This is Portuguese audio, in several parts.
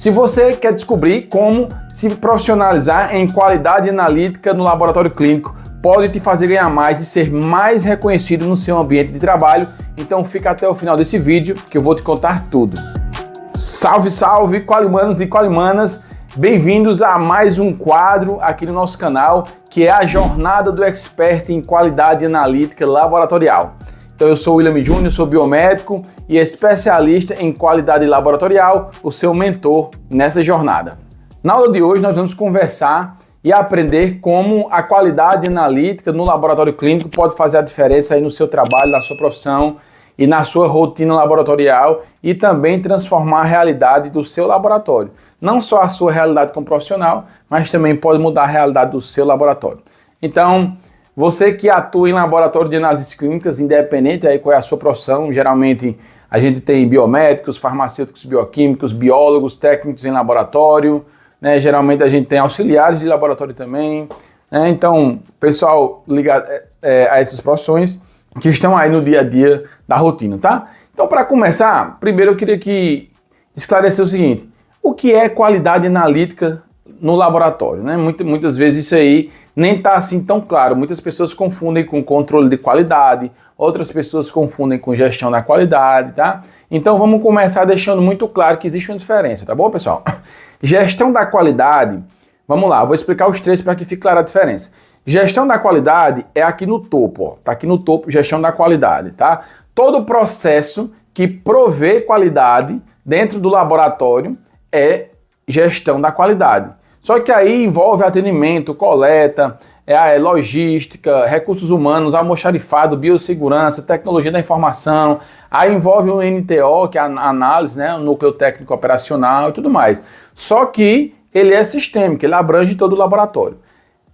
Se você quer descobrir como se profissionalizar em qualidade analítica no laboratório clínico, pode te fazer ganhar mais e ser mais reconhecido no seu ambiente de trabalho, então fica até o final desse vídeo que eu vou te contar tudo. Salve, salve, qualimanos e qualimanas! Bem-vindos a mais um quadro aqui no nosso canal, que é a Jornada do Expert em Qualidade Analítica Laboratorial. Então eu sou o William Júnior, sou biomédico e especialista em qualidade laboratorial, o seu mentor nessa jornada. Na aula de hoje nós vamos conversar e aprender como a qualidade analítica no laboratório clínico pode fazer a diferença aí no seu trabalho, na sua profissão e na sua rotina laboratorial e também transformar a realidade do seu laboratório. Não só a sua realidade como profissional, mas também pode mudar a realidade do seu laboratório. Então, você que atua em laboratório de análises clínicas, independente aí qual é a sua profissão, geralmente a gente tem biomédicos, farmacêuticos, bioquímicos, biólogos, técnicos em laboratório, né? Geralmente a gente tem auxiliares de laboratório também, né? Então, pessoal ligado a essas profissões que estão aí no dia a dia da rotina, tá? Então, para começar, primeiro eu queria esclarecer o seguinte: o que é qualidade analítica no laboratório, né? Muitas vezes isso aí nem está assim tão claro. Muitas pessoas confundem com controle de qualidade, outras pessoas confundem com gestão da qualidade, tá? Então vamos começar deixando muito claro que existe uma diferença, tá bom, pessoal? Gestão da qualidade, vamos lá, eu vou explicar os três para que fique clara a diferença. Gestão da qualidade é aqui no topo, ó, tá aqui no topo, gestão da qualidade, tá? Todo processo que provê qualidade dentro do laboratório é gestão da qualidade. Só que aí envolve atendimento, coleta, logística, recursos humanos, almoxarifado, biossegurança, tecnologia da informação, aí envolve o NTO, que é a análise, né, o núcleo técnico operacional e tudo mais. Só que ele é sistêmico, ele abrange todo o laboratório.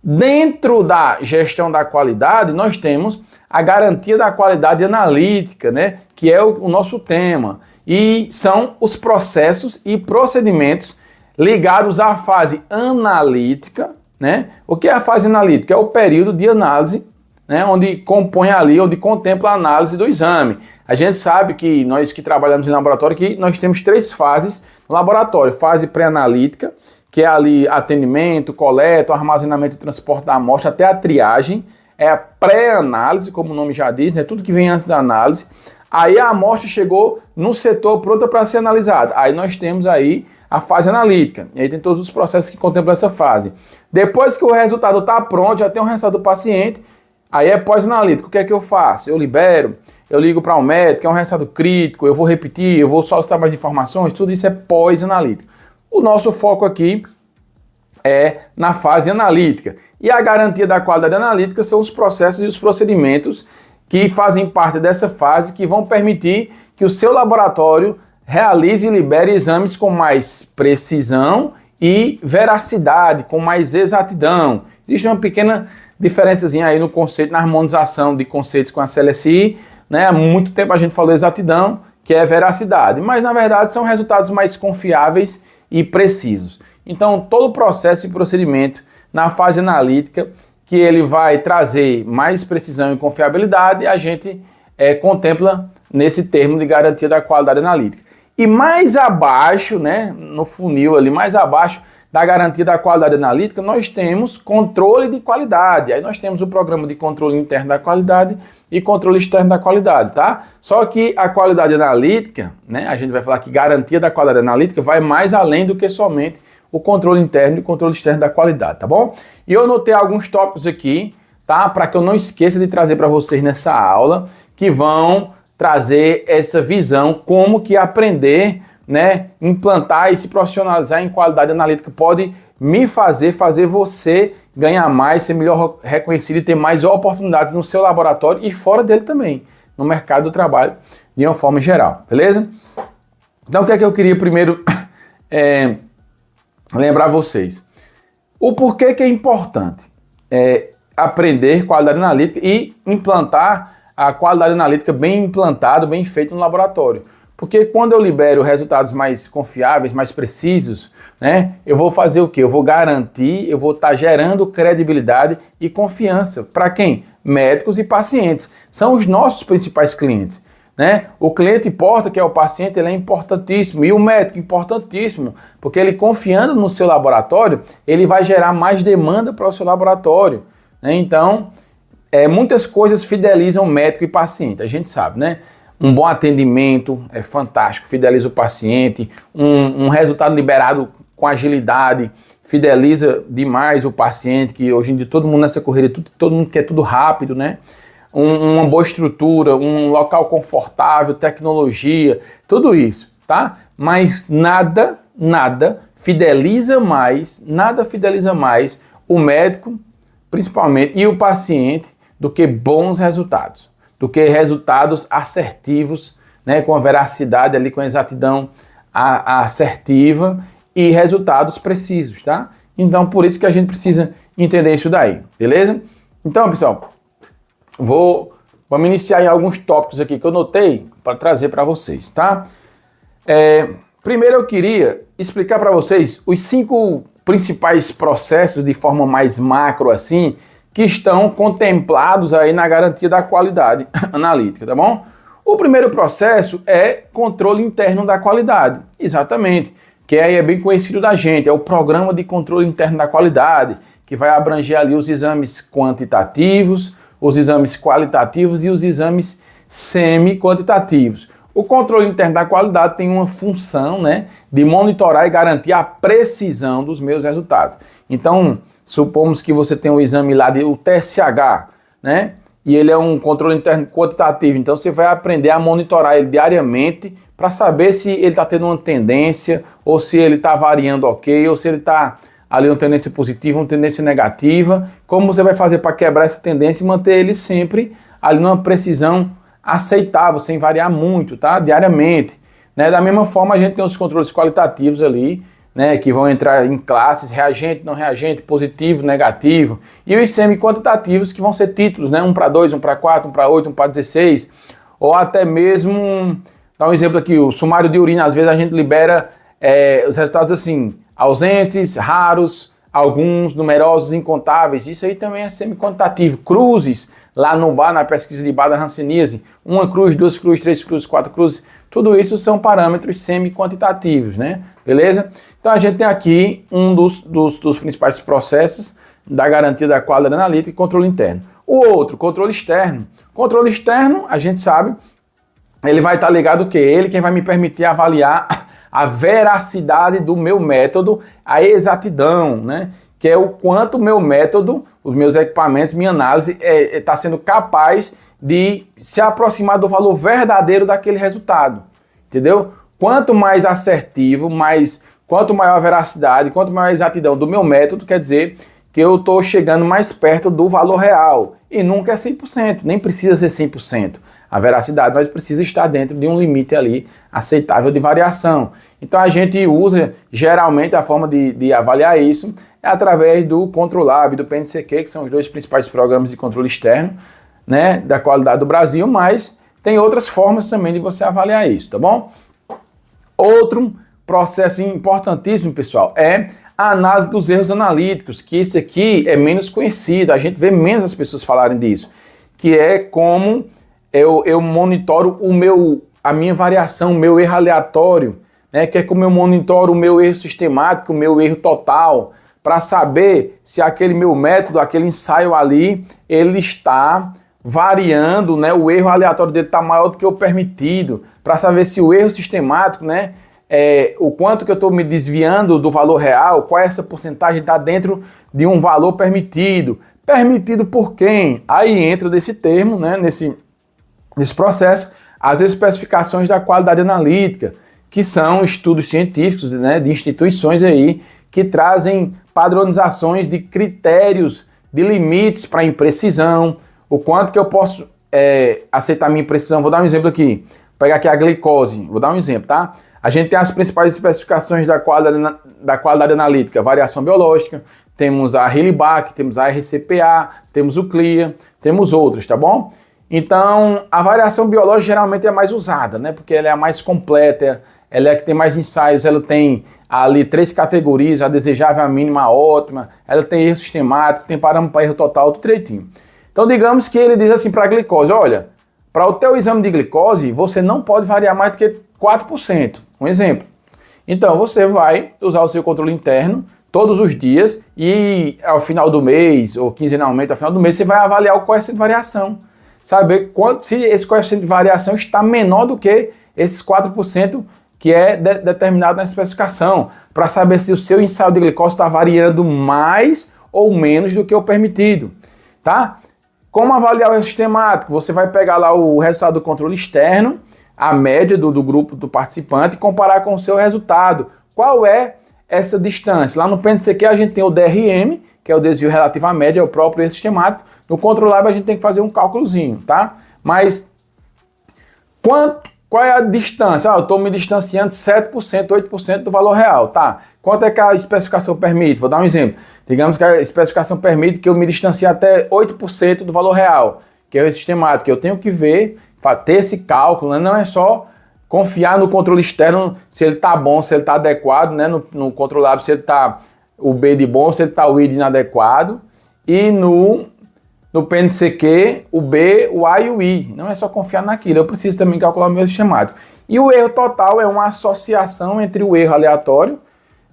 Dentro da gestão da qualidade, nós temos a garantia da qualidade analítica, né, que é o nosso tema, e são os processos e procedimentos ligados à fase analítica, né? O que é a fase analítica? É o período de análise, né, onde compõe ali, onde contempla a análise do exame. A gente sabe que nós que trabalhamos em laboratório, que nós temos três fases no laboratório: fase pré-analítica, que é ali atendimento, coleta, armazenamento e transporte da amostra até a triagem, é a pré-análise, como o nome já diz, né, tudo que vem antes da análise. Aí a amostra chegou no setor pronta para ser analisada. Aí nós temos aí a fase analítica. E aí tem todos os processos que contemplam essa fase. Depois que o resultado está pronto, já tem o resultado do paciente, aí é pós-analítico. O que é que eu faço? Eu libero, eu ligo para o médico, é um resultado crítico, eu vou repetir, eu vou solicitar mais informações, tudo isso é pós-analítico. O nosso foco aqui é na fase analítica. E a garantia da qualidade analítica são os processos e os procedimentos que fazem parte dessa fase, que vão permitir que o seu laboratório realize e libere exames com mais precisão e veracidade, com mais exatidão. Existe uma pequena diferençazinha aí no conceito, na harmonização de conceitos com a CLSI, né? Há muito tempo a gente falou exatidão, que é veracidade, mas na verdade são resultados mais confiáveis e precisos. Então todo o processo e procedimento na fase analítica, que ele vai trazer mais precisão e confiabilidade, a gente contempla nesse termo de garantia da qualidade analítica. E mais abaixo, né, no funil ali, mais abaixo da garantia da qualidade analítica, nós temos controle de qualidade. Aí nós temos o programa de controle interno da qualidade e controle externo da qualidade, tá? Só que a qualidade analítica, né, a gente vai falar que garantia da qualidade analítica vai mais além do que somente o controle interno e o controle externo da qualidade, tá bom? E eu anotei alguns tópicos aqui, tá? Para que eu não esqueça de trazer para vocês nessa aula, que vão trazer essa visão, como que aprender, né, implantar e se profissionalizar em qualidade analítica pode fazer você ganhar mais, ser melhor reconhecido e ter mais oportunidades no seu laboratório e fora dele também, no mercado do trabalho, de uma forma geral, beleza? Então o que é que eu queria primeiro lembrar vocês? O porquê que é importante aprender qualidade analítica e implantar a qualidade analítica bem implantado, bem feito no laboratório. Porque quando eu libero resultados mais confiáveis, mais precisos, né, eu vou fazer o quê? Eu vou garantir, eu vou estar gerando credibilidade e confiança. Para quem? Médicos e pacientes. São os nossos principais clientes. né? O cliente porta, que é o paciente, ele é importantíssimo, e o médico importantíssimo, porque ele confiando no seu laboratório, ele vai gerar mais demanda para o seu laboratório, né? Então, muitas coisas fidelizam médico e paciente, a gente sabe, né? Um bom atendimento é fantástico, fideliza o paciente, um resultado liberado com agilidade, fideliza demais o paciente, que hoje em dia todo mundo nessa corrida, todo mundo quer tudo rápido, né? Uma boa estrutura, um local confortável, tecnologia, tudo isso, tá? Mas nada fideliza mais o médico, principalmente, e o paciente, do que bons resultados, do que resultados assertivos, né? Com a veracidade ali, com a exatidão assertiva e resultados precisos, tá? Então, por isso que a gente precisa entender isso daí, beleza? Então, pessoal, vamos iniciar em alguns tópicos aqui que eu notei para trazer para vocês, tá? Primeiro eu queria explicar para vocês os 5 principais processos de forma mais macro assim, que estão contemplados aí na garantia da qualidade analítica, tá bom? O primeiro processo é controle interno da qualidade, exatamente, que aí é bem conhecido da gente, é o programa de controle interno da qualidade, que vai abranger ali os exames quantitativos, os exames qualitativos e os exames semi-quantitativos. O controle interno da qualidade tem uma função, né, de monitorar e garantir a precisão dos meus resultados. Então, supomos que você tem um exame lá, o TSH, né, e ele é um controle interno quantitativo, então você vai aprender a monitorar ele diariamente para saber se ele está tendo uma tendência, ou se ele está variando ok, ou se ele está ali uma tendência positiva, uma tendência negativa, como você vai fazer para quebrar essa tendência e manter ele sempre ali numa precisão aceitável, sem variar muito, tá? Diariamente, né? Da mesma forma, a gente tem os controles qualitativos ali, né? Que vão entrar em classes, reagente, não reagente, positivo, negativo, e os semi-quantitativos, que vão ser títulos, né? 1 para 2, 1 para 4, 1 para 8, 1 para 16, ou até mesmo, dá um exemplo aqui, o sumário de urina, às vezes a gente libera os resultados assim, ausentes, raros, alguns, numerosos, incontáveis. Isso aí também é semi-quantitativo. Cruzes, lá no bar, na pesquisa de bar da hanseníase, 1 cruz, 2 cruzes, 3 cruzes, 4 cruzes, tudo isso são parâmetros semi-quantitativos, né? Beleza? Então a gente tem aqui um dos principais processos da garantia da qualidade analítica e controle interno. O outro, controle externo. Controle externo, a gente sabe, ele vai estar ligado o quê? Ele quem vai me permitir avaliar a veracidade do meu método, a exatidão, né? Que é o quanto o meu método, os meus equipamentos, minha análise está sendo capaz de se aproximar do valor verdadeiro daquele resultado, entendeu? Quanto mais assertivo, quanto maior a veracidade, quanto maior a exatidão do meu método, quer dizer que eu estou chegando mais perto do valor real. E nunca é 100%, nem precisa ser 100% a veracidade, mas precisa estar dentro de um limite ali aceitável de variação. Então a gente usa geralmente a forma de avaliar isso é através do Controlab, do PNCQ, que são os 2 principais programas de controle externo, né, da qualidade do Brasil, mas tem outras formas também de você avaliar isso, tá bom? Outro processo importantíssimo, pessoal, é a análise dos erros analíticos, que esse aqui é menos conhecido, a gente vê menos as pessoas falarem disso, que é como eu monitoro a minha variação, o meu erro aleatório, né? Que é como eu monitoro o meu erro sistemático, o meu erro total, para saber se aquele meu método, aquele ensaio ali, ele está variando, né? O erro aleatório dele está maior do que o permitido, para saber se o erro sistemático, né? O quanto que eu estou me desviando do valor real, qual é essa porcentagem está dentro de um valor permitido. Permitido por quem? Aí entra desse termo, né? Nesse processo, as especificações da qualidade analítica, que são estudos científicos, né, de instituições aí que trazem padronizações de critérios, de limites para imprecisão, o quanto que eu posso aceitar minha imprecisão. Vou dar um exemplo aqui, vou pegar aqui a glicose, vou dar um exemplo, tá? A gente tem as principais especificações da qualidade analítica, variação biológica, temos a Hilibach, temos a RCPA, temos o CLIA, temos outros, tá bom? Então, a variação biológica geralmente é mais usada, né? Porque ela é a mais completa, ela é a que tem mais ensaios, ela tem ali 3 categorias, a desejável, a mínima, a ótima, ela tem erro sistemático, tem parâmetro para erro total, tudo direitinho. Então, digamos que ele diz assim para a glicose, olha, para o teu exame de glicose, você não pode variar mais do que 4%. Um exemplo. Então, você vai usar o seu controle interno todos os dias e ao final do mês, ou quinzenalmente, ao final do mês, você vai avaliar o coeficiente de variação. Saber se esse coeficiente de variação está menor do que esses 4% que é determinado na especificação, para saber se o seu ensaio de glicose está variando mais ou menos do que o permitido, tá? Como avaliar o erro sistemático? Você vai pegar lá o resultado do controle externo, a média do grupo do participante e comparar com o seu resultado. Qual é essa distância? Lá no PNCQ a gente tem o DRM, que é o desvio relativo à média, é o próprio erro sistemático. No controlável a gente tem que fazer um cálculozinho, tá? Mas qual é a distância? Eu estou me distanciando 7%, 8% do valor real, tá? Quanto é que a especificação permite? Vou dar um exemplo. Digamos que a especificação permite que eu me distancie até 8% do valor real, que é o sistemático. Eu tenho que ver, ter esse cálculo, né? Não é só confiar no controle externo, se ele está bom, se ele está adequado, né? No controlável, se ele está o B de bom, se ele está o I de inadequado. E no PNCQ, o B, o A e o I. Não é só confiar naquilo, eu preciso também calcular o meu sistemático. E o erro total é uma associação entre o erro aleatório,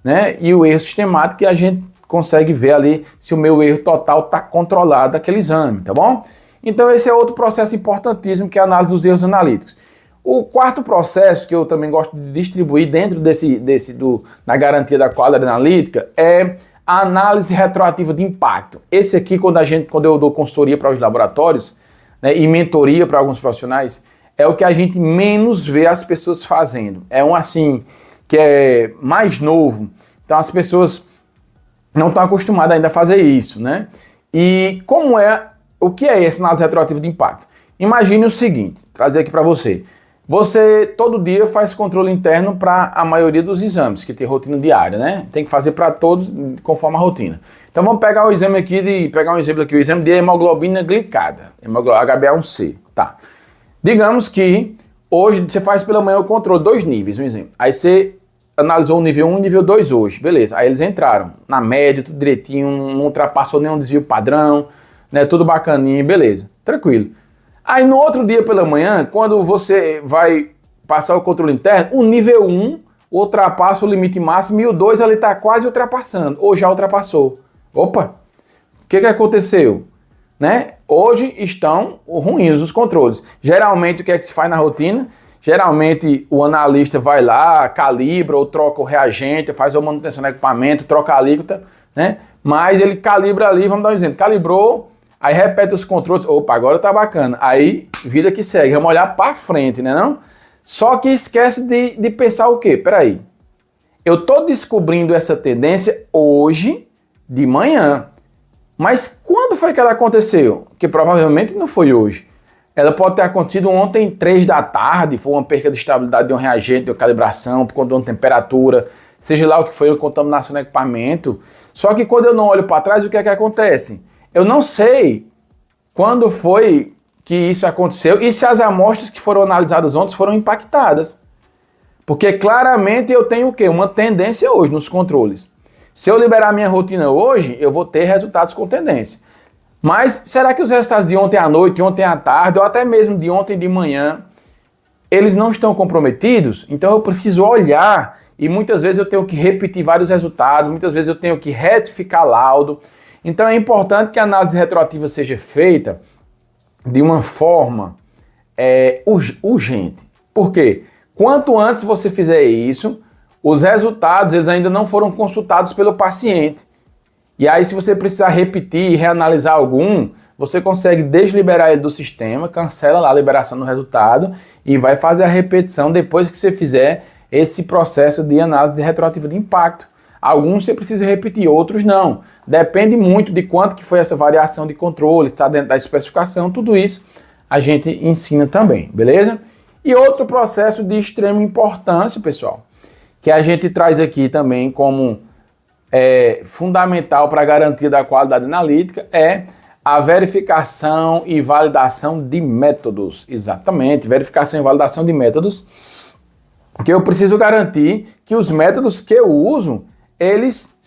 né, e o erro sistemático, que a gente consegue ver ali se o meu erro total está controlado daquele exame, tá bom? Então esse é outro processo importantíssimo, que é a análise dos erros analíticos. O quarto processo, que eu também gosto de distribuir dentro da garantia da qualidade analítica, é a análise retroativa de impacto. Esse aqui, quando eu dou consultoria para os laboratórios, né, e mentoria para alguns profissionais, é o que a gente menos vê as pessoas fazendo. É um assim, que é mais novo, então as pessoas não estão acostumadas ainda a fazer isso, né? E o que é essa análise retroativa de impacto? Imagine o seguinte, trazer aqui para você. Você todo dia faz controle interno para a maioria dos exames, que tem rotina diária, né? Tem que fazer para todos conforme a rotina. Então vamos pegar o exame aqui o exame de hemoglobina glicada, HbA1c, tá? Digamos que hoje você faz pela manhã o controle, 2 níveis, um exemplo. Aí você analisou o nível 1 e o nível 2 hoje, beleza. Aí eles entraram na média, tudo direitinho, não ultrapassou nenhum desvio padrão, né? Tudo bacaninho, beleza, tranquilo. Aí no outro dia pela manhã, quando você vai passar o controle interno, o nível 1 ultrapassa o limite máximo e o 2 ele está quase ultrapassando, ou já ultrapassou. Opa, o que aconteceu? Né? Hoje estão ruins os controles. Geralmente o que é que se faz na rotina? Geralmente o analista vai lá, calibra ou troca o reagente, faz a manutenção do equipamento, troca a alíquota, né? Mas ele calibra ali, vamos dar um exemplo, calibrou, aí repete os controles, opa, agora tá bacana. Aí, vida que segue, vamos olhar para frente, né não? Só que esquece de pensar o quê? Peraí, eu tô descobrindo essa tendência hoje de manhã, mas quando foi que ela aconteceu? Que provavelmente não foi hoje. Ela pode ter acontecido ontem, 3 da tarde, foi uma perca de estabilidade de um reagente, de uma calibração, por conta de uma temperatura, seja lá o que foi, uma contaminação no equipamento. Só que quando eu não olho para trás, o que é que acontece? Eu não sei quando foi que isso aconteceu e se as amostras que foram analisadas ontem foram impactadas. Porque claramente eu tenho o quê? Uma tendência hoje nos controles. Se eu liberar minha rotina hoje, eu vou ter resultados com tendência. Mas será que os resultados de ontem à noite, ontem à tarde, ou até mesmo de ontem de manhã, eles não estão comprometidos? Então eu preciso olhar e muitas vezes eu tenho que repetir vários resultados, muitas vezes eu tenho que retificar laudo. Então é importante que a análise retroativa seja feita de uma forma urgente. Por quê? Quanto antes você fizer isso, os resultados eles ainda não foram consultados pelo paciente. E aí, se você precisar repetir e reanalisar algum, você consegue desliberar ele do sistema, cancela lá a liberação do resultado e vai fazer a repetição depois que você fizer esse processo de análise retroativa de impacto. Alguns você precisa repetir, outros não. Depende muito de quanto que foi essa variação de controle, está dentro da especificação, tudo isso a gente ensina também, beleza? E outro processo de extrema importância, pessoal, que a gente traz aqui também como fundamental para a garantia da qualidade analítica é a verificação e validação de métodos. Exatamente, verificação e validação de métodos, que eu preciso garantir que os métodos que eu uso, eles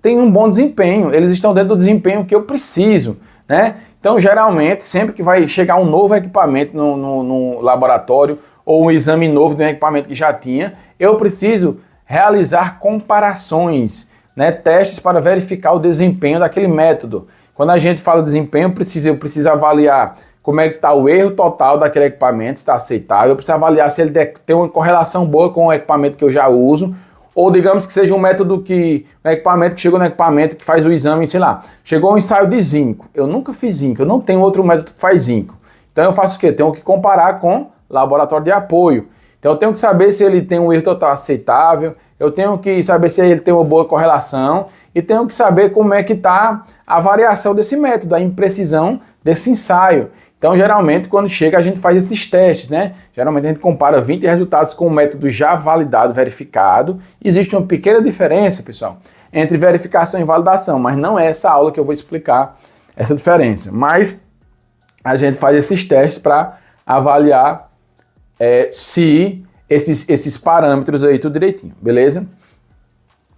têm um bom desempenho, eles estão dentro do desempenho que eu preciso, né? Então, geralmente, sempre que vai chegar um novo equipamento no laboratório ou um exame novo de um equipamento que já tinha, eu preciso realizar comparações, né? Testes para verificar o desempenho daquele método. Quando a gente fala de desempenho, eu preciso avaliar como é que está o erro total daquele equipamento, se está aceitável, eu preciso avaliar se ele tem uma correlação boa com o equipamento que eu já uso, ou digamos que seja um equipamento que chegou no equipamento que faz o exame, sei lá, chegou um ensaio de zinco, eu nunca fiz zinco, eu não tenho outro método que faz zinco. Então eu faço o quê? Tenho que comparar com laboratório de apoio. Então eu tenho que saber se ele tem um erro total aceitável, eu tenho que saber se ele tem uma boa correlação e tenho que saber como é que está a variação desse método, a imprecisão desse ensaio. Então, geralmente, quando chega, a gente faz esses testes, né? Geralmente, a gente compara 20 resultados com o método já validado, verificado. Existe uma pequena diferença, pessoal, entre verificação e validação, mas não é essa aula que eu vou explicar essa diferença. Mas a gente faz esses testes para avaliar se esses parâmetros aí tudo direitinho, beleza?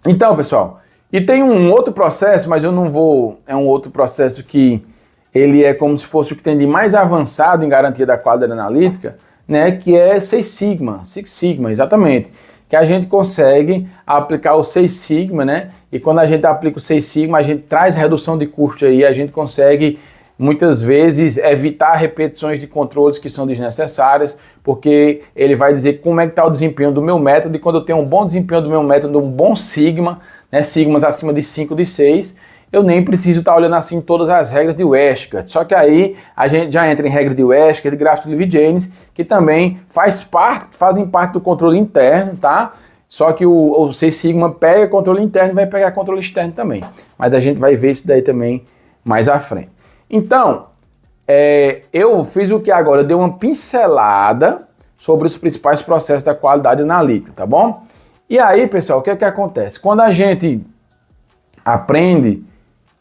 Então, pessoal, e tem um outro processo, mas eu não vou... É um outro processo que ele é como se fosse o que tem de mais avançado em garantia da qualidade analítica, né, que é Six Sigma, exatamente, que a gente consegue aplicar o Six Sigma, né, e quando a gente aplica o Six Sigma, a gente traz redução de custo aí, a gente consegue muitas vezes evitar repetições de controles que são desnecessárias, porque ele vai dizer como é que está o desempenho do meu método, e quando eu tenho um bom desempenho do meu método, um bom Sigma, né, Sigmas acima de 5, de 6, eu nem preciso estar olhando assim todas as regras de Westcott. Só que aí a gente já entra em regra de Westcott, de gráfico de Levi-Jennings, que também fazem parte do controle interno, tá? Só que o Six Sigma pega controle interno e vai pegar controle externo também. Mas a gente vai ver isso daí também mais à frente. Então, eu fiz o que agora? Eu dei uma pincelada sobre os principais processos da qualidade analítica, tá bom? E aí, pessoal, o que é que acontece? Quando a gente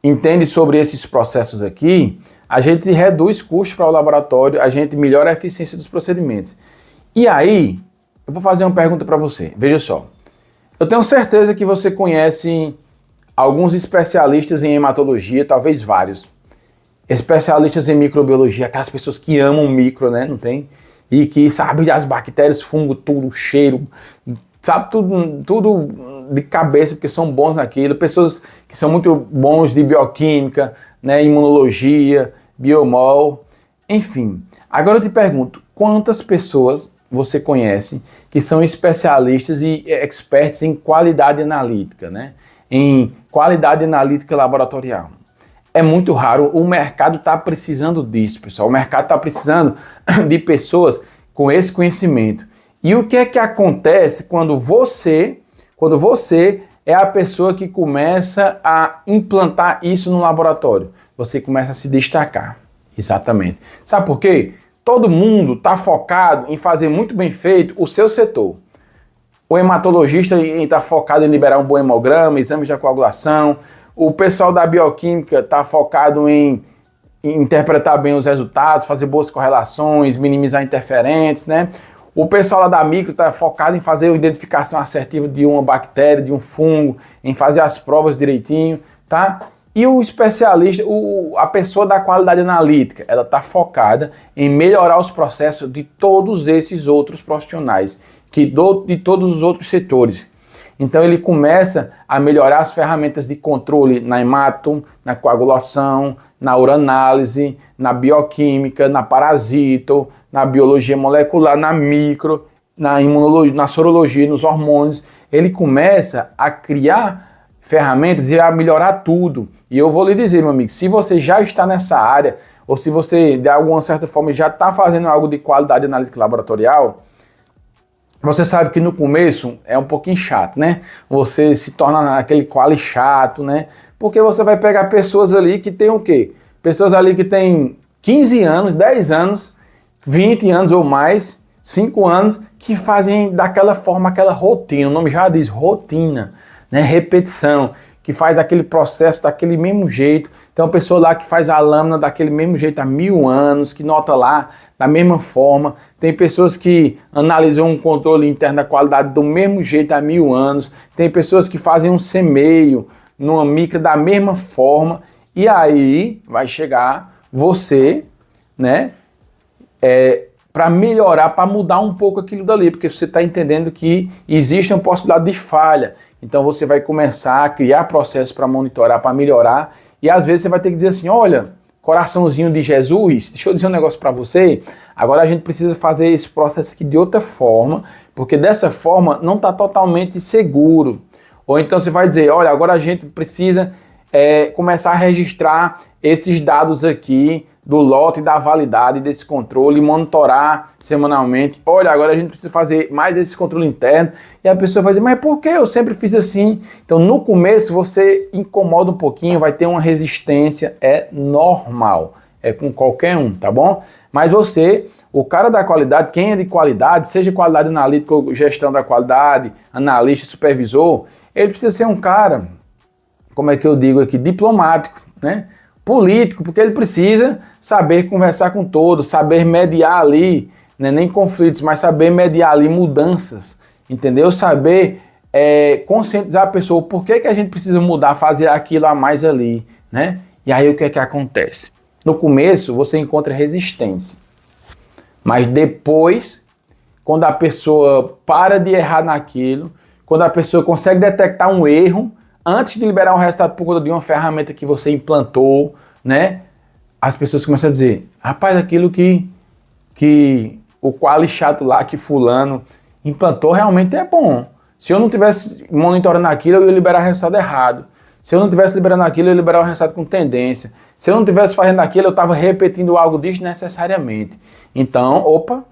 entende sobre esses processos aqui, a gente reduz custos para o laboratório, a gente melhora a eficiência dos procedimentos. E aí, eu vou fazer uma pergunta para você. Veja só, eu tenho certeza que você conhece alguns especialistas em hematologia, talvez vários. Especialistas em microbiologia, aquelas pessoas que amam micro, né? Não tem? E que sabem as bactérias, fungo, tudo, cheiro, sabe tudo de cabeça, porque são bons naquilo, pessoas que são muito bons de bioquímica, né, imunologia, biomol, enfim. Agora eu te pergunto, quantas pessoas você conhece que são especialistas e experts em qualidade analítica, né, em qualidade analítica laboratorial? É muito raro, o mercado está precisando disso, pessoal, o mercado está precisando de pessoas com esse conhecimento. E o que é que acontece quando você é a pessoa que começa a implantar isso no laboratório? Você começa a se destacar. Exatamente. Sabe por quê? Todo mundo está focado em fazer muito bem feito o seu setor. O hematologista está focado em liberar um bom hemograma, exames de coagulação. O pessoal da bioquímica está focado em interpretar bem os resultados, fazer boas correlações, minimizar interferentes, né? O pessoal lá da micro está focado em fazer a identificação assertiva de uma bactéria, de um fungo, em fazer as provas direitinho, tá? E o especialista, a pessoa da qualidade analítica, ela está focada em melhorar os processos de todos esses outros profissionais, de todos os outros setores. Então ele começa a melhorar as ferramentas de controle na hemato, na coagulação, na uranálise, na bioquímica, na parasito, na biologia molecular, na micro, na imunologia, na sorologia, nos hormônios. Ele começa a criar ferramentas e a melhorar tudo. E eu vou lhe dizer, meu amigo, se você já está nessa área, ou se você de alguma certa forma já está fazendo algo de qualidade analítica laboratorial, você sabe que no começo é um pouquinho chato, né? Você se torna aquele quali chato, né? Porque você vai pegar pessoas ali que tem o quê? Pessoas ali que tem 15 anos, 10 anos, 20 anos ou mais, 5 anos, que fazem daquela forma, aquela rotina. O nome já diz rotina, né? Repetição, que faz aquele processo daquele mesmo jeito. Tem uma pessoa lá que faz a lâmina daquele mesmo jeito há 1000 anos, que nota lá da mesma forma. Tem pessoas que analisam um controle interno da qualidade do mesmo jeito há 1000 anos. Tem pessoas que fazem um semeio numa micra da mesma forma. E aí vai chegar você, né, para melhorar, para mudar um pouco aquilo dali, porque você está entendendo que existe uma possibilidade de falha. Então você vai começar a criar processos para monitorar, para melhorar, e às vezes você vai ter que dizer assim, olha, coraçãozinho de Jesus, deixa eu dizer um negócio para você, agora a gente precisa fazer esse processo aqui de outra forma, porque dessa forma não está totalmente seguro. Ou então você vai dizer, olha, agora a gente precisa começar a registrar esses dados aqui do lote e da validade desse controle e monitorar semanalmente. Olha, agora a gente precisa fazer mais esse controle interno. E a pessoa vai dizer, mas por que eu sempre fiz assim? Então, no começo, você incomoda um pouquinho, vai ter uma resistência, é normal. É com qualquer um, tá bom? Mas você, o cara da qualidade, quem é de qualidade, seja qualidade analítica ou gestão da qualidade, analista, supervisor, ele precisa ser um cara, como é que eu digo aqui, diplomático, né? Político, porque ele precisa saber conversar com todos, saber mediar ali, né, nem conflitos, mas saber mediar ali mudanças, entendeu? Saber conscientizar a pessoa, por que a gente precisa mudar, fazer aquilo a mais ali, né? E aí o que é que acontece? No começo você encontra resistência, mas depois, quando a pessoa para de errar naquilo, quando a pessoa consegue detectar um erro, antes de liberar um resultado por conta de uma ferramenta que você implantou, né? As pessoas começam a dizer, rapaz, aquilo que o quali chato lá, que fulano implantou, realmente é bom. Se eu não tivesse monitorando aquilo, eu ia liberar resultado errado. Se eu não tivesse liberando aquilo, eu ia liberar um resultado com tendência. Se eu não tivesse fazendo aquilo, eu estava repetindo algo desnecessariamente. Então, opa,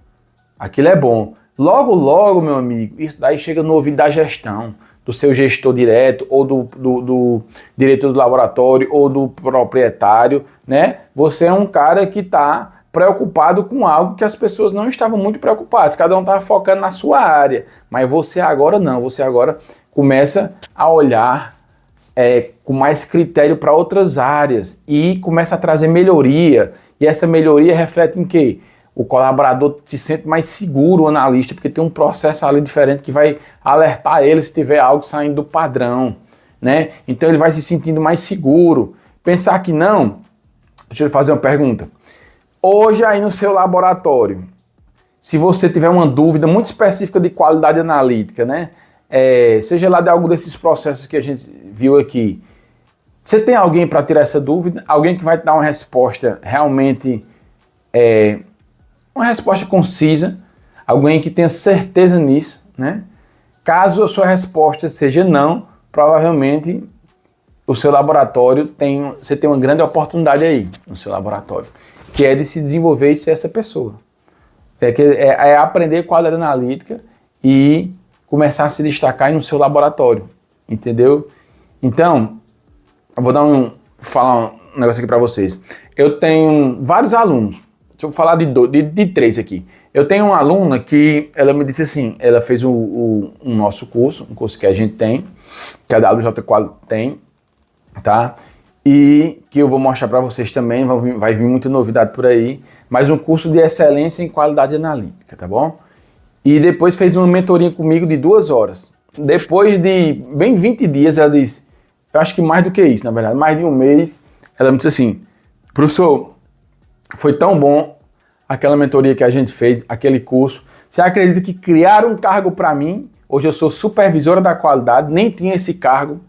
aquilo é bom. Logo, logo, meu amigo, isso daí chega no ouvido da gestão, do seu gestor direto, ou do diretor do laboratório, ou do proprietário, né? Você é um cara que está preocupado com algo que as pessoas não estavam muito preocupadas. Cada um estava focando na sua área, mas você agora não. Você agora começa a olhar com mais critério para outras áreas e começa a trazer melhoria. E essa melhoria reflete em quê? O colaborador se sente mais seguro, o analista, porque tem um processo ali diferente que vai alertar ele se tiver algo saindo do padrão, né? Então ele vai se sentindo mais seguro. Pensar que não, deixa eu fazer uma pergunta. Hoje aí no seu laboratório, se você tiver uma dúvida muito específica de qualidade analítica, né? Seja lá de algum desses processos que a gente viu aqui, você tem alguém para tirar essa dúvida? Alguém que vai te dar uma resposta realmente... uma resposta concisa, alguém que tenha certeza nisso, né? Caso a sua resposta seja não, provavelmente o seu laboratório você tem uma grande oportunidade aí no seu laboratório, que é de se desenvolver e ser essa pessoa. É aprender qualidade analítica e começar a se destacar no seu laboratório, entendeu? Então, eu vou falar um negócio aqui para vocês. Eu tenho vários alunos. Deixa eu falar de três aqui. Eu tenho uma aluna que ela me disse assim, ela fez um nosso curso, um curso que a gente tem, que a WJ Quali tem, tá? E que eu vou mostrar para vocês também, vai vir muita novidade por aí, mas um curso de excelência em qualidade analítica, tá bom? E depois fez uma mentoria comigo de 2 horas. Depois de bem 20 dias, ela disse, eu acho que mais do que isso, na verdade, mais de um mês, ela me disse assim, professor, foi tão bom aquela mentoria que a gente fez, aquele curso. Você acredita que criaram um cargo para mim? Hoje eu sou supervisora da qualidade, nem tinha esse cargo.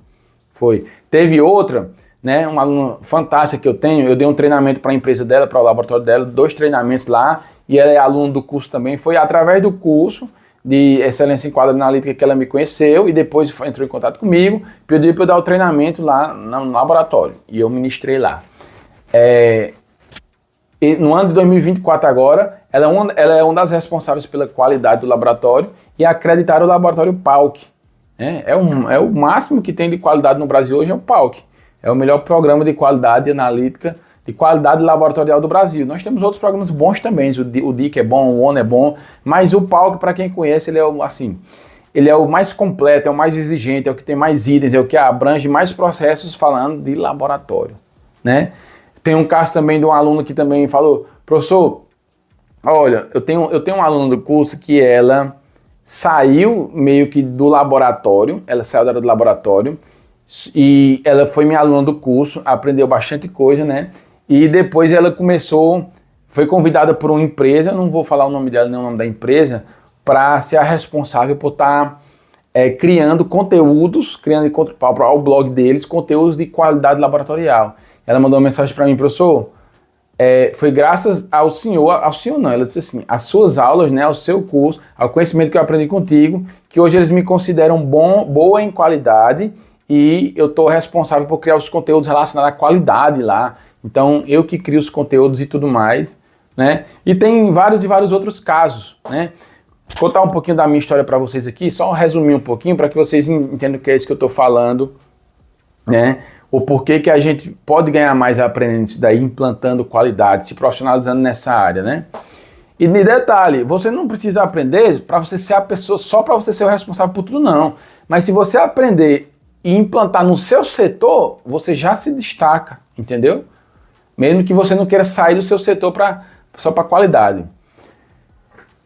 Foi. Teve outra, né, uma aluna fantástica que eu tenho, eu dei um treinamento para a empresa dela, para o laboratório dela, 2 treinamentos lá, e ela é aluna do curso também. Foi através do curso de excelência em qualidade analítica que ela me conheceu e depois entrou em contato comigo, pediu para eu dar o treinamento lá no laboratório, e eu ministrei lá. E no ano de 2024 agora, ela é uma das responsáveis pela qualidade do laboratório e acreditar o laboratório PALC. Né? É o máximo que tem de qualidade no Brasil hoje é o PALC. É o melhor programa de qualidade analítica, de qualidade laboratorial do Brasil. Nós temos outros programas bons também, o DIC é bom, o ONU é bom, mas o PALC, para quem conhece, ele é o mais completo, é o mais exigente, é o que tem mais itens, é o que abrange mais processos falando de laboratório, né? Tem um caso também de um aluno que também falou, professor, olha, eu tenho um aluno do curso que ela saiu meio que do laboratório, ela saiu do laboratório, e ela foi minha aluna do curso, aprendeu bastante coisa, né? E depois ela foi convidada por uma empresa, não vou falar o nome dela nem o nome da empresa, para ser a responsável por estar criando conteúdos, para o blog deles, conteúdos de qualidade laboratorial. Ela mandou uma mensagem para mim: professor, foi graças ao senhor não, ela disse assim, às suas aulas, né, ao seu curso, ao conhecimento que eu aprendi contigo, que hoje eles me consideram boa em qualidade e eu estou responsável por criar os conteúdos relacionados à qualidade lá. Então, eu que crio os conteúdos e tudo mais, né? E tem vários e vários outros casos, né? Vou contar um pouquinho da minha história para vocês aqui, só resumir um pouquinho para que vocês entendam o que é isso que eu estou falando, né? O porquê que a gente pode ganhar mais aprendendo isso daí, implantando qualidade, se profissionalizando nessa área, né? E de detalhe, você não precisa aprender para você ser a pessoa, só para você ser o responsável por tudo, não. Mas se você aprender e implantar no seu setor, você já se destaca, entendeu? Mesmo que você não queira sair do seu setor só para qualidade.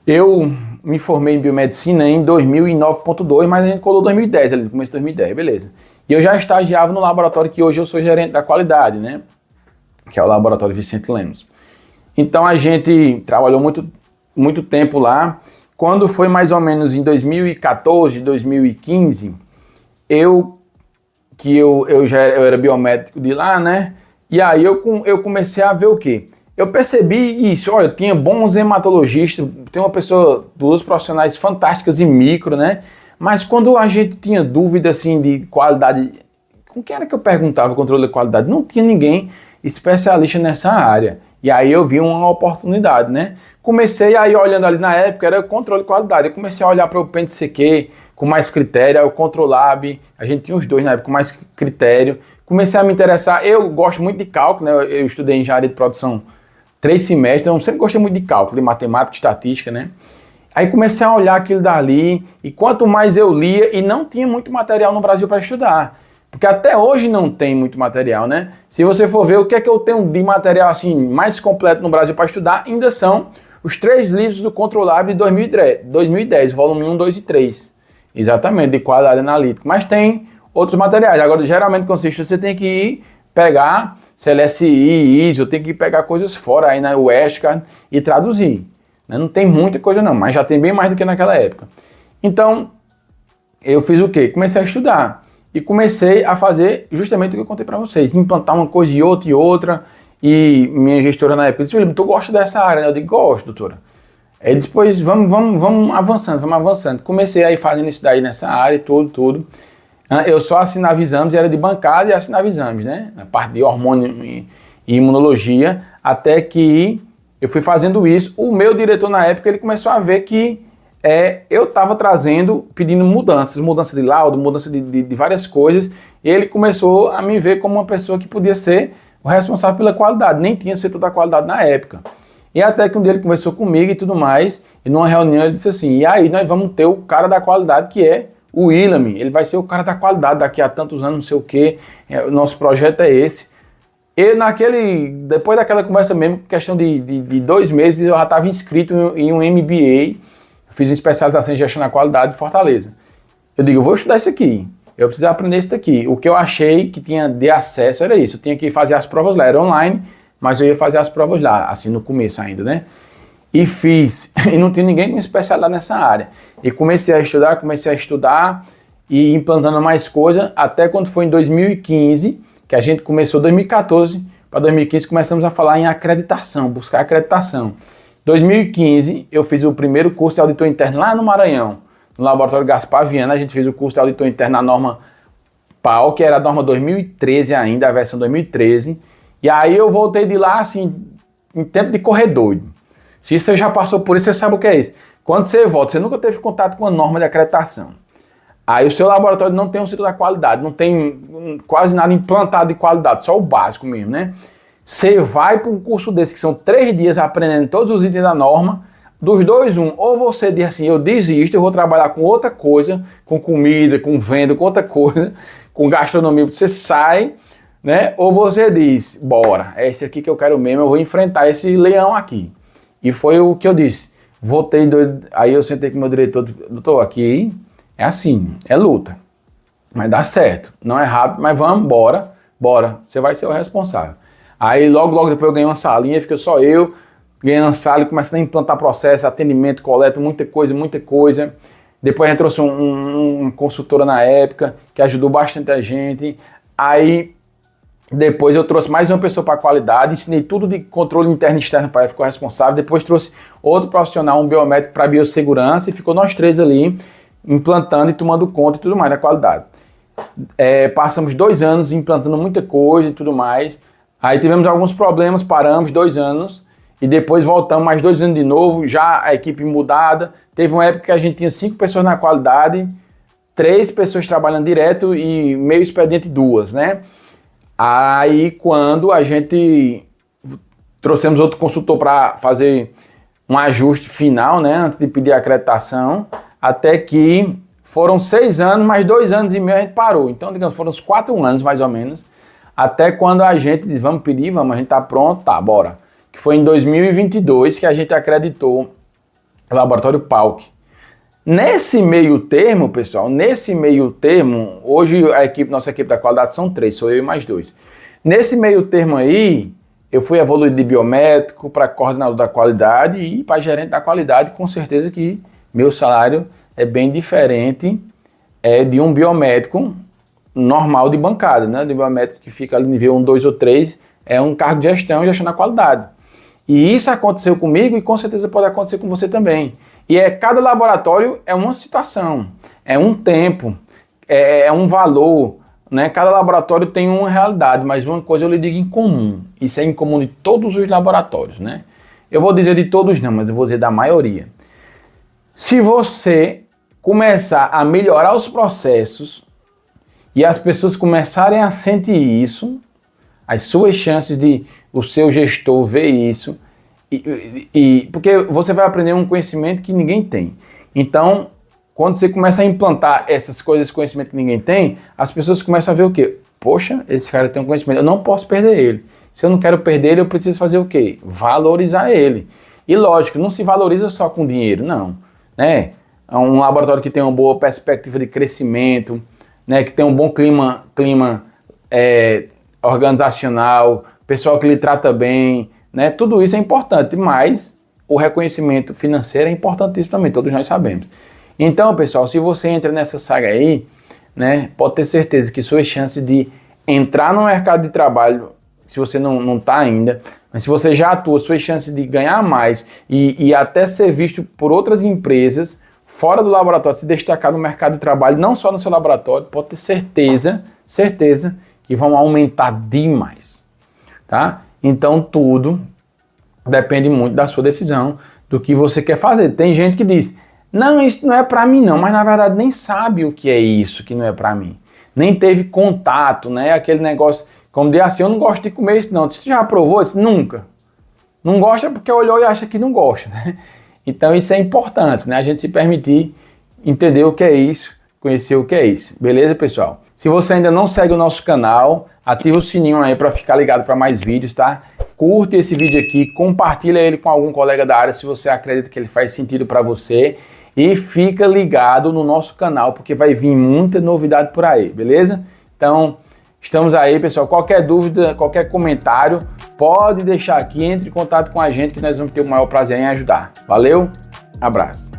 Eu me formei em biomedicina em 2009.2, mas a gente colou 2010, ali no começo de 2010, beleza. E eu já estagiava no laboratório que hoje eu sou gerente da qualidade, né? Que é o laboratório Vicente Lemos. Então a gente trabalhou muito tempo lá. Quando foi mais ou menos em 2014, 2015, eu era biomédico de lá, né? E aí eu comecei a ver o quê? Eu percebi isso, olha, tinha bons hematologistas, tem duas profissionais fantásticas em micro, né? Mas quando a gente tinha dúvida, assim, de qualidade, com quem era que eu perguntava o controle de qualidade? Não tinha ninguém especialista nessa área. E aí eu vi uma oportunidade, né? Comecei aí olhando ali na época, era controle de qualidade. Eu comecei a olhar para o PNCQ com mais critério, aí o Controlab, a gente tinha os dois na época com mais critério. Comecei a me interessar, eu gosto muito de cálculo, né? Eu estudei engenharia de produção 3 semestres, então eu sempre gostei muito de cálculo, de matemática, estatística, né? Aí comecei a olhar aquilo dali, e quanto mais eu lia, e não tinha muito material no Brasil para estudar. Porque até hoje não tem muito material, né? Se você for ver o que é que eu tenho de material assim mais completo no Brasil para estudar, ainda são os 3 livros do Controlab de 2010, volume 1, 2 e 3. Exatamente, de qualidade analítica. Mas tem outros materiais. Agora, geralmente, consiste, você tem que ir pegar CLSI, ISO, tem que pegar coisas fora aí na UESCA e traduzir. Não tem muita coisa não, mas já tem bem mais do que naquela época. Então, eu fiz o quê? Comecei a estudar. E comecei a fazer justamente o que eu contei para vocês. Implantar uma coisa e outra. E minha gestora na época disse: William, tu gosta dessa área? Eu digo: gosto, doutora. Aí depois, vamos avançando. Comecei aí fazendo isso daí nessa área, tudo. Eu só assinava exames, era de bancada e assinava exames, né? A parte de hormônio e imunologia. Até que eu fui fazendo isso. O meu diretor na época, ele começou a ver que eu estava pedindo mudança de laudo, mudança de várias coisas, e ele começou a me ver como uma pessoa que podia ser o responsável pela qualidade, nem tinha setor da qualidade na época. E até que um dia ele conversou comigo e tudo mais, e numa reunião ele disse assim: e aí nós vamos ter o cara da qualidade, que é o William, ele vai ser o cara da qualidade daqui a tantos anos, não sei o que, o nosso projeto é esse. E depois daquela conversa mesmo, questão de 2 meses, eu já estava inscrito em um MBA. Fiz uma especialização em gestão da qualidade em Fortaleza. Eu digo: eu vou estudar isso aqui. Eu preciso aprender isso daqui. O que eu achei que tinha de acesso era isso. Eu tinha que fazer as provas lá. Era online, mas eu ia fazer as provas lá, assim, no começo ainda, né? E fiz. E não tinha ninguém com especialidade nessa área. E comecei a estudar e implantando mais coisas, até quando foi em 2015, que a gente começou, 2014 para 2015, começamos a falar em acreditação, buscar acreditação. 2015, eu fiz o primeiro curso de auditor interno lá no Maranhão, no Laboratório Gaspar Viana. A gente fez o curso de auditor interno na norma PAL, que era a norma 2013 ainda, a versão 2013. E aí eu voltei de lá, assim, em tempo de correr doido. Se você já passou por isso, você sabe o que é isso. Quando você volta, você nunca teve contato com a norma de acreditação. Aí o seu laboratório não tem um ciclo da qualidade, não tem quase nada implantado de qualidade, só o básico mesmo, né? Você vai para um curso desse, que são 3 dias aprendendo todos os itens da norma, dos 2, ou você diz assim: eu desisto, eu vou trabalhar com outra coisa, com comida, com venda, com outra coisa, com gastronomia, você sai, né? Ou você diz: bora, é esse aqui que eu quero mesmo, eu vou enfrentar esse leão aqui. E foi o que eu disse. Voltei doido, aí eu sentei com o meu diretor: doutor, aqui é assim, é luta. Mas dá certo, não é rápido, mas vamos, bora, você vai ser o responsável. Aí logo depois eu ganhei uma salinha, fica só eu, ganhei uma sala e começando a implantar processo, atendimento, coleta, muita coisa. Depois a gente trouxe uma consultora na época, que ajudou bastante a gente. Aí depois eu trouxe mais uma pessoa para qualidade, ensinei tudo de controle interno e externo para ela, ficou responsável. Depois trouxe outro profissional, um biomédico para biossegurança, e ficou nós 3 ali, implantando e tomando conta e tudo mais da qualidade. Passamos 2 anos implantando muita coisa e tudo mais. Aí tivemos alguns problemas, paramos 2 anos e depois voltamos mais 2 anos de novo, já a equipe mudada. Teve uma época que a gente tinha 5 pessoas na qualidade, 3 pessoas trabalhando direto e meio expediente 2, né? Aí quando a gente trouxemos outro consultor para fazer um ajuste final, né, antes de pedir a acreditação, até que foram 6 anos, mais 2 anos e meio a gente parou. Então, digamos, foram uns 4 anos mais ou menos, até quando a gente disse, vamos pedir, a gente tá pronto, tá, bora. Que foi em 2022 que a gente acreditou o laboratório PALC. Nesse meio termo, pessoal, hoje nossa equipe da qualidade são 3, sou eu e mais 2. Nesse meio termo aí, eu fui evoluído de biomédico para coordenador da qualidade e para gerente da qualidade, com certeza que meu salário é bem diferente de um biomédico normal de bancada, né? De biomédico que fica ali no nível 1, 2 ou 3, é um cargo de gestão da qualidade. E isso aconteceu comigo e com certeza pode acontecer com você também. E cada laboratório é uma situação, é um tempo, é um valor, né? Cada laboratório tem uma realidade, mas uma coisa eu lhe digo em comum, isso é em comum de todos os laboratórios, né? Eu vou dizer de todos não, mas eu vou dizer da maioria. Se você começar a melhorar os processos e as pessoas começarem a sentir isso, as suas chances de o seu gestor ver isso, porque você vai aprender um conhecimento que ninguém tem. Então, quando você começa a implantar essas coisas, esse conhecimento que ninguém tem, as pessoas começam a ver o quê? Poxa, esse cara tem um conhecimento, eu não posso perder ele. Se eu não quero perder ele, eu preciso fazer o quê? Valorizar ele. E lógico, não se valoriza só com dinheiro, não. Né? É um laboratório que tem uma boa perspectiva de crescimento, né? Que tem um bom clima organizacional, pessoal que lhe trata bem, né? Tudo isso é importante, mas o reconhecimento financeiro é importantíssimo também, todos nós sabemos. Então, pessoal, se você entra nessa saga aí, né, pode ter certeza que suas chances de entrar no mercado de trabalho, se você não está ainda, mas se você já atua, suas chances de ganhar mais e até ser visto por outras empresas fora do laboratório, se destacar no mercado de trabalho, não só no seu laboratório, pode ter certeza que vão aumentar demais, tá? Então tudo depende muito da sua decisão, do que você quer fazer. Tem gente que diz, não, isso não é para mim não, mas na verdade nem sabe o que é isso que não é para mim. Nem teve contato, né? Aquele negócio, como diz assim, eu não gosto de comer isso não. Você já provou? Eu disse, nunca. Não gosta porque olhou e acha que não gosta, né? Então isso é importante, né? A gente se permitir entender o que é isso, conhecer o que é isso. Beleza, pessoal? Se você ainda não segue o nosso canal, ativa o sininho aí para ficar ligado para mais vídeos, tá? Curte esse vídeo aqui, compartilha ele com algum colega da área se você acredita que ele faz sentido para você. E fica ligado no nosso canal, porque vai vir muita novidade por aí, beleza? Então, estamos aí, pessoal. Qualquer dúvida, qualquer comentário, pode deixar aqui, entre em contato com a gente que nós vamos ter o maior prazer em ajudar. Valeu, abraço.